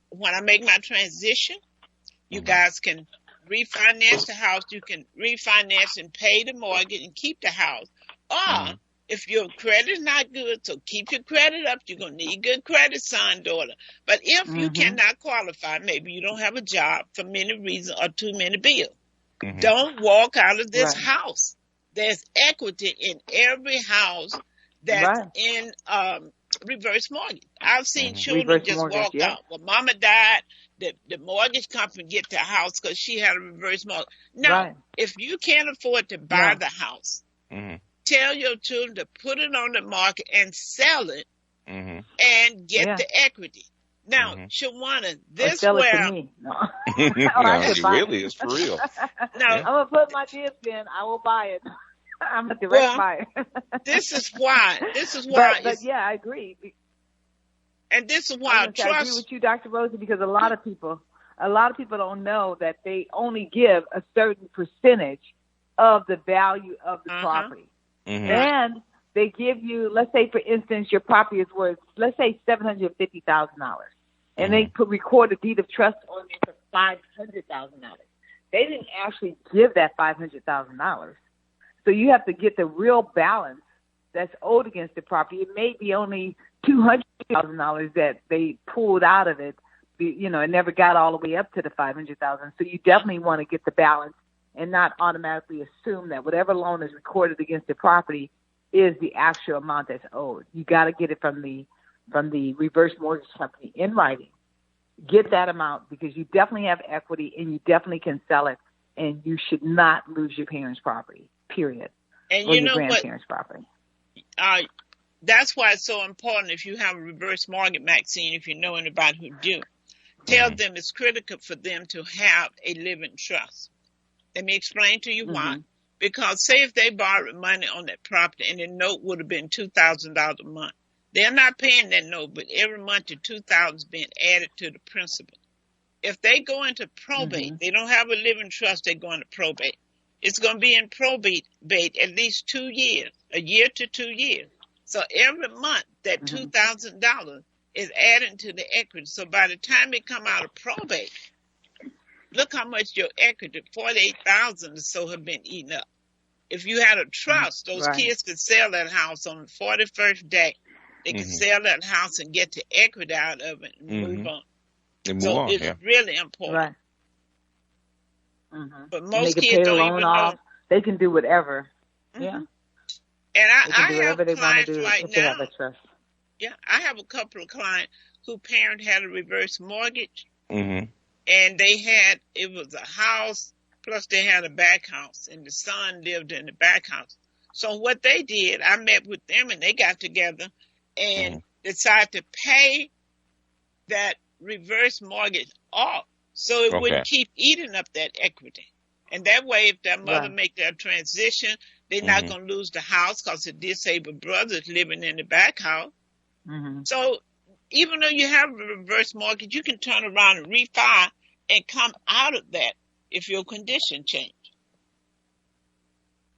when I make my transition, you guys can refinance the house. You can refinance and pay the mortgage and keep the house. Or if your credit is not good, so keep your credit up. You're going to need good credit, son, daughter. But if you cannot qualify, maybe you don't have a job for many reasons or too many bills, don't walk out of this house. There's equity in every house that's in reverse mortgage. I've seen children reverse just walk out. Well, mama died. The mortgage company get the house because she had a reverse mortgage. No, if you can't afford to buy the house, tell your children to put it on the market and sell it and get the equity. Now, Shawana, this sell where... it to me. No. Really, it's for real. No, I'm going to put my dibs in. I will buy it. I'm a direct buyer. This is why. But yeah, I agree. And this is why I agree with you, Dr. Rosie, because a lot of people don't know that they only give a certain percentage of the value of the property. And they give you, let's say, for instance, your property is worth, let's say, $750,000. And they record a deed of trust on there for $500,000. They didn't actually give that $500,000. So you have to get the real balance that's owed against the property. It may be only $200,000 that they pulled out of it. You know, it never got all the way up to the $500,000. So you definitely want to get the balance and not automatically assume that whatever loan is recorded against the property is the actual amount that's owed. You got to get it from the reverse mortgage company in writing. Get that amount, because you definitely have equity and you definitely can sell it, and you should not lose your parents' property. Period. And or you your know grandparents' property. That's why it's so important if you have a reverse mortgage, Maxine, if you know anybody who do, tell them it's critical for them to have a living trust. Let me explain to you why. Because say if they borrowed money on that property and the note would have been $2,000 a month, they're not paying that note, but every month the $2,000 is being added to the principal. If they go into probate, they don't have a living trust, they go into probate. It's going to be in probate at least 2 years, a year to 2 years. So every month that $2,000 is added to the equity. So by the time it come out of probate, look how much your equity, 48,000 or so, have been eaten up. If you had a trust, those Right. kids could sell that house on the 41st day. They could sell that house and get the equity out of it and move on. And move So on. it's Yeah. really important. Right. But And they most can kids pay the don't loan even off. know. They can do whatever. Mhm. Yeah. And They can I do have whatever they want to clients do right if they have now. a trust. Yeah, I have a couple of clients whose parent had a reverse mortgage, Mm-hmm. and it was a house, plus they had a back house, and the son lived in the back house. So what they did, I met with them, and they got together and decided to pay that reverse mortgage off so it Okay. wouldn't keep eating up that equity. And that way, if that mother Right. make that transition, they're not going to lose the house because the disabled brother is living in the back house. Mm-hmm. So even though you have a reverse mortgage, you can turn around and refi and come out of that if your condition change.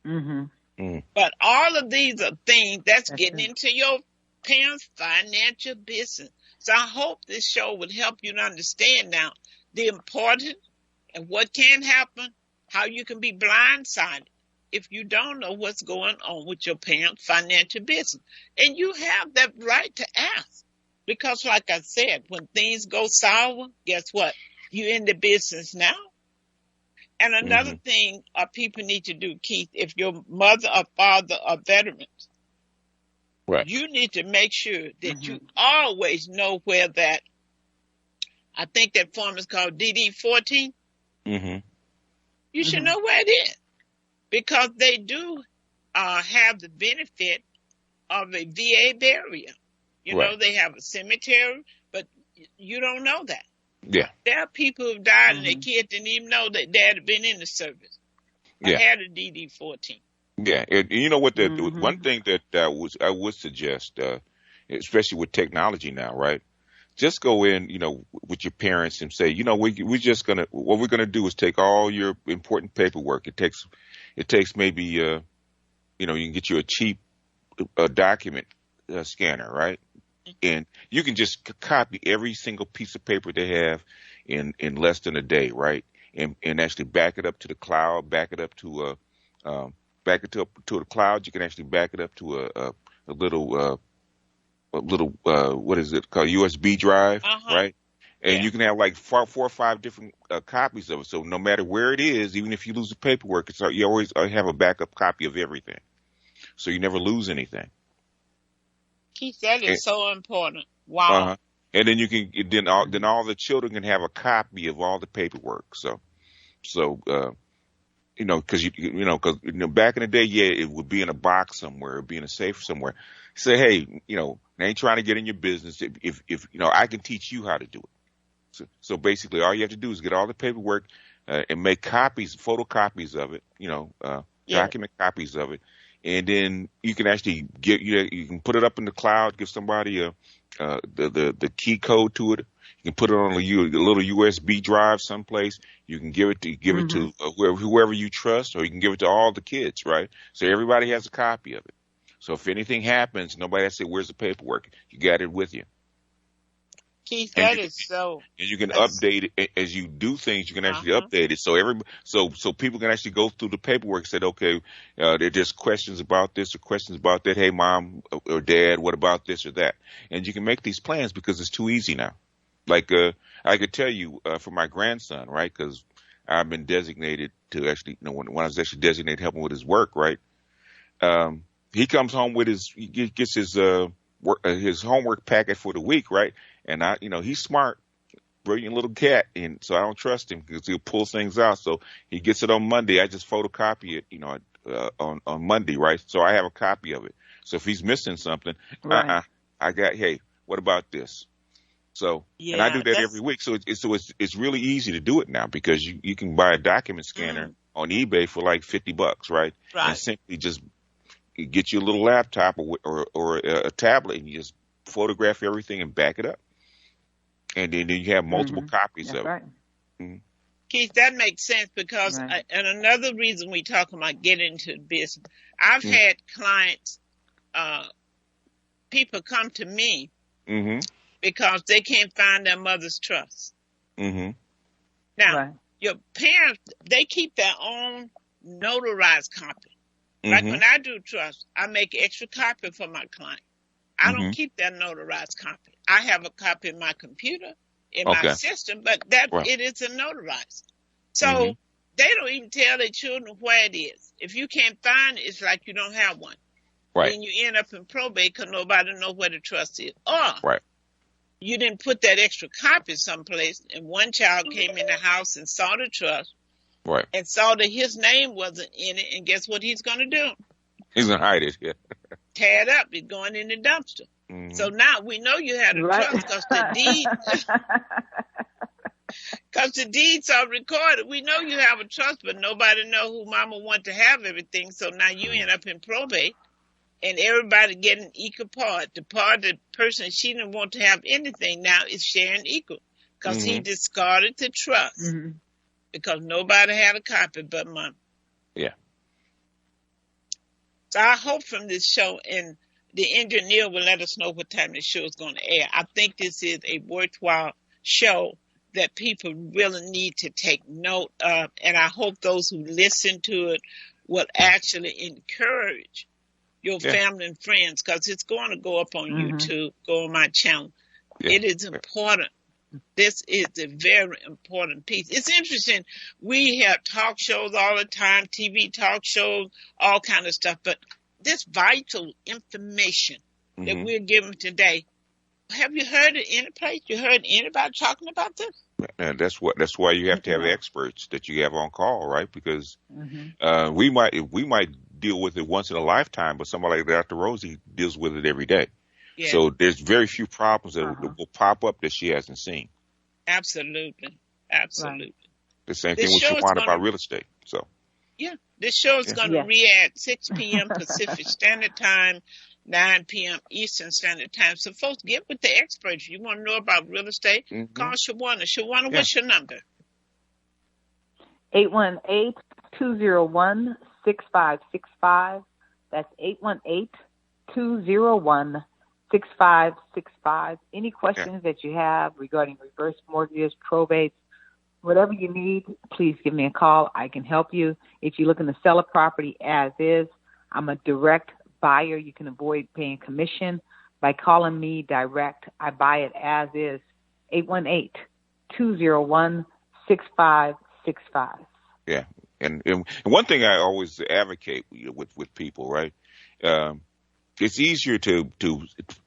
Mm-hmm. But all of these are things that's That's getting it. into your parents' financial business. So I hope this show will help you to understand now the importance and what can happen, how you can be blindsided if you don't know what's going on with your parents' financial business. And you have that right to ask. Because like I said, when things go sour, guess what? You're in the business now. And another thing people need to do, Keith, if your mother or father are veterans, Right. you need to make sure that you always know where that, I think that form is called DD-14. Mm-hmm. You should know where it is. Because they do have the benefit of a VA burial. You know, they have a cemetery, but you don't know that. Yeah. There are people who died and their kids didn't even know that dad had been in the service. I had a DD-14. Yeah, and you know what? One thing that I would suggest, especially with technology now, right? Just go in, with your parents and say, what we're gonna do is take all your important paperwork. It takes maybe, you can get you a cheap document scanner, right? And you can just copy every single piece of paper they have in less than a day, right? And actually back it up to the cloud, back it up to the cloud. You can actually back it up to a little what is it called, USB drive, right? And you can have like 4 or 5 different copies of it. So no matter where it is, even if you lose the paperwork, you always have a backup copy of everything, so you never lose anything. Keith, that is so important. Wow. And then you can then all the children can have a copy of all the paperwork. So because back in the day, it would be in a box somewhere, it'd be in a safe somewhere. Say, hey, I ain't trying to get in your business. If I can teach you how to do it. So basically, all you have to do is get all the paperwork and make copies, photocopies of it. Document copies of it, and then you can actually you can put it up in the cloud, give somebody the key code to it. You can put it on a little USB drive someplace. You can give it to whoever you trust, or you can give it to all the kids, right? So everybody has a copy of it. So if anything happens, nobody has to say, "Where's the paperwork?" You got it with you. Keith, that is so. And you can update it as you do things. You can actually update it, so people can actually go through the paperwork and say, "Okay, there's just questions about this or questions about that. Hey, mom or dad, what about this or that?" And you can make these plans because it's too easy now. Like I could tell you for my grandson, right? Because I've been designated to actually, when I was actually designated helping with his work, right? He comes home with he gets his homework packet for the week, right? And he's smart, brilliant little cat, and so I don't trust him because he'll pull things out. So he gets it on Monday. I just photocopy it, on Monday, right? So I have a copy of it. So if he's missing something, hey, what about this? So, and I do that every week. So it's really easy to do it now because you can buy a document scanner on eBay for like $50, right? And simply just get you a little laptop or a tablet and you just photograph everything and back it up. And then you have multiple copies of it. Keith, that makes sense because, and another reason we talk about getting into the business, I've had clients, people come to me because they can't find their mother's trust. Now, Your parents, they keep their own notarized copy. Like Mm-hmm. when I do trust, I make extra copy for my client. I don't Mm-hmm. keep that notarized copy. I have a copy in my computer, in my Okay. system, but that Right. it is a notarized. So Mm-hmm. they don't even tell their children where it is. If you can't find it, it's like you don't have one. Right. Then you end up in probate because nobody knows where the trust is. Or Right. you didn't put that extra copy someplace, and one child came in the house and saw the trust Right. and saw that his name wasn't in it, and guess what he's going to do? He's gonna hide it. Yeah. Tear it up. It's going in the dumpster. Mm-hmm. So now we know you had a Right. trust because the deeds are recorded. We know you have a trust, but nobody know who mama want to have everything. So now you end up in probate, and everybody getting equal part. The part the person she didn't want to have anything now is sharing equal because he Mm-hmm. discarded the trust Mhm. because nobody had a copy but mom. Yeah. So I hope from this show, and the engineer will let us know what time the show is going to air. I think this is a worthwhile show that people really need to take note of, and I hope those who listen to it will actually encourage your Yeah. family and friends, because it's going to go up on Mhm. YouTube, go on my channel. Yeah. It is important. This is a very important piece. It's interesting. We have talk shows all the time, TV talk shows, all kind of stuff. But this vital information that Mm-hmm. we're giving today, have you heard it any place? You heard anybody talking about this? And that's why you have to have Yeah. experts that you have on call, right? Because Mhm. we might deal with it once in a lifetime, but somebody like Dr. Rosie deals with it every day. Yeah, So there's very few problems that Uh-huh. will pop up that she hasn't seen. absolutely. Absolutely. The same This thing with show is Shawana gonna- about real estate. So Yeah. This show is Yeah. going to Yes. re-add 6 p.m. Pacific Standard Time, 9 p.m. Eastern Standard Time. So, folks, get with the experts. You want to know about real estate? Mhm. Call Shawana. Shawana, Yeah. what's your number? 818-201-6565. That's 818-201-6565. Any questions that you have regarding reverse mortgages, probates, whatever you need, please give me a call. I can help you. If you're looking to sell a property as is, I'm a direct buyer. You can avoid paying commission by calling me direct. I buy it as is. 818-201-6565. yeah, and one thing I always advocate with people, right? It's easier to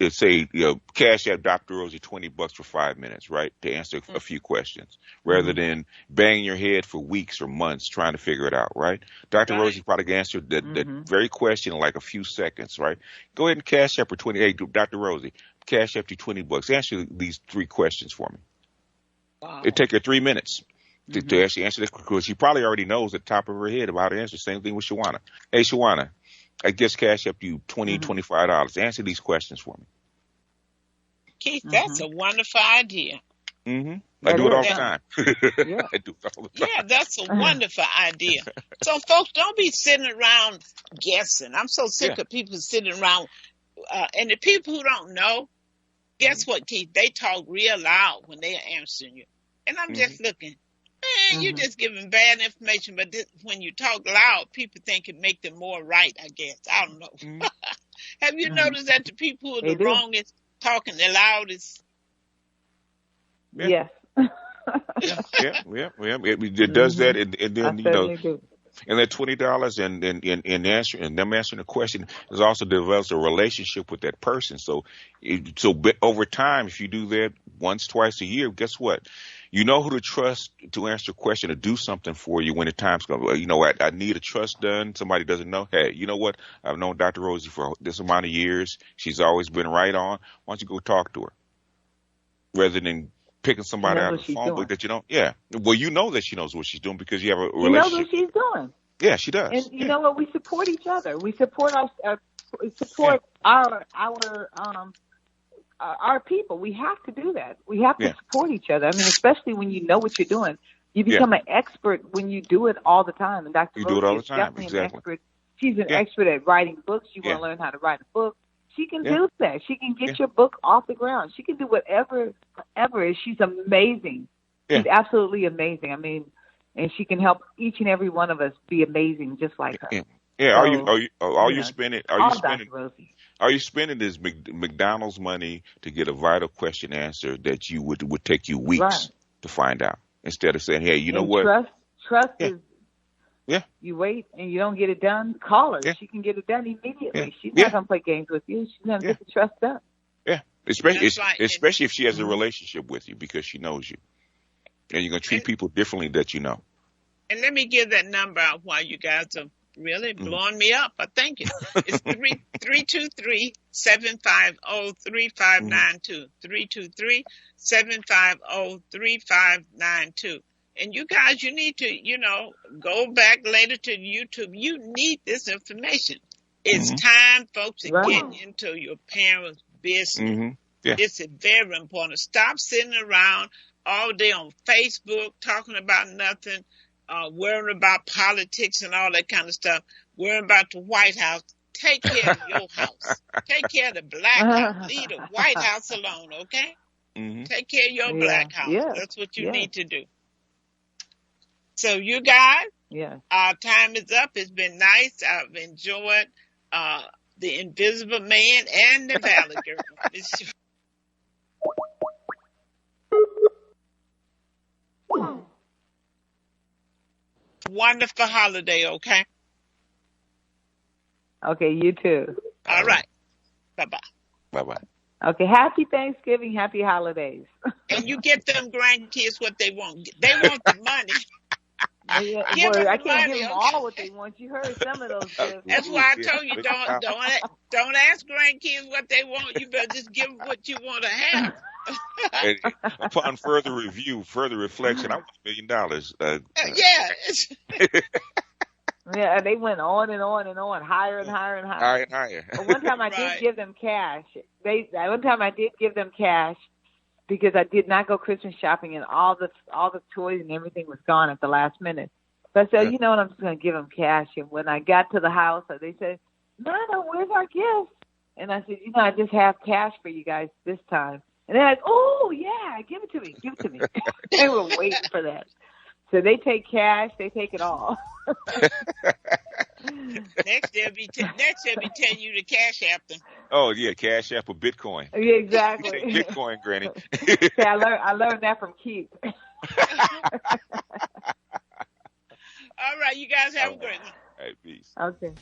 say, cash out Dr. Rosie $20 for 5 minutes, right, to answer a few questions, rather than banging your head for weeks or months trying to figure it out, right? Dr. Right. Rosie probably answered that very question in like a few seconds, right? Go ahead and cash up for 20. Hey, Dr. Rosie, cash up to $20. Answer these 3 questions for me. Wow. It take her 3 minutes to actually answer this, because she probably already knows at the top of her head about how to answer. Same thing with Shawana. Hey, Shawana, I guess cash up you $20, $25. Answer these questions for me. Keith, that's a wonderful idea. Mm-hmm. I That do it all is. the time. Yeah. I do it all the time. Yeah, that's a wonderful idea. So, folks, don't be sitting around guessing. I'm so sick of people sitting around. And the people who don't know, guess what, Keith? They talk real loud when they're answering you. And I'm just looking. Man, you're just giving bad information. But when you talk loud, people think it make them more right, I guess. I don't know. Have you noticed that the people who are They the do. wrongest talking the loudest? Yeah. Yes. Yeah. It does that, and I then certainly do. and that $20 and them answering the question is also develops a relationship with that person. So over time, if you do that once, twice a year, guess what? You know who to trust to answer a question or do something for you when the time's come. I need a trust done. Somebody doesn't know. Hey, you know what? I've known Dr. Rosie for this amount of years. She's always been right on. Why don't you go talk to her rather than picking somebody knows out what of the she's phone doing. book that you don't. Yeah. Well, you know that she knows what she's doing because you have a She knows relationship. what she's doing. Yeah, she does. And you know what? We support each other. We support our people. We have to do that. We have to support each other. I mean, especially when you know what you're doing. You become an expert when you do it all the time. And Dr. You do it all Rosie the time. is definitely Exactly. an expert. She's an expert at writing books. You want to learn how to write a book. She can do that. She can get your book off the ground. She can do whatever. She's amazing. Yeah. She's absolutely amazing. I mean, and she can help each and every one of us be amazing, just like her. Yeah. Yeah. Are you spending? Dr. Rosie. Are you spending this McDonald's money to get a vital question answered that you would take you weeks to find out, instead of saying, "Hey, you know what? Trust is." Yeah. You wait and you don't get it done. Call her. Yeah. She can get it done immediately. Yeah. She's not gonna play games with you. She's gonna get the trust done. Yeah. Especially if she has a Mm-hmm. relationship with you, because she knows you, and you're gonna treat people differently that you know. And let me give that number out while you guys are really blowing me up. I thank you. It's 323-750-3592. 323-750-3592. And you guys, you need to, go back later to YouTube. You need this information. It's time, folks, to get into your parents' business. Mm-hmm. Yeah. This is very important. Stop sitting around all day on Facebook talking about nothing, worrying about politics and all that kind of stuff, worrying about the White House. Take care of your house. Take care of the Black House. Leave the White House alone, okay? Mm-hmm. Take care of your Black House. Yeah. That's what you need to do. So you guys, our time is up. It's been nice. I've enjoyed the Invisible Man and the Valley Girl. Wonderful holiday, okay? Okay, you too. All right. Bye-bye. Bye-bye. Okay, happy Thanksgiving, happy holidays. And you get them grandkids what they want. They want the money. I can't give them all what they want. You heard some of those gifts. That's why I told you don't ask grandkids what they want. You better just give them what you want to have. And upon further review, further reflection, I want $1 million. Yeah, they went on and on and on, higher and higher and higher. Higher and higher. But one time I did give them cash. Because I did not go Christmas shopping, and all the toys and everything was gone at the last minute. So I said, you know what, I'm just going to give them cash. And when I got to the house, they said, Nana, where's our gifts? And I said, I just have cash for you guys this time. And they're like, oh, yeah, give it to me. They were waiting for that. So they take cash, they take it all. Next they'll be telling you to Cash App them. Oh yeah, Cash App or Bitcoin. Yeah, exactly. Bitcoin, Granny. See, I learned that from Keith. All right, you guys have a great one. Hey, peace. Okay.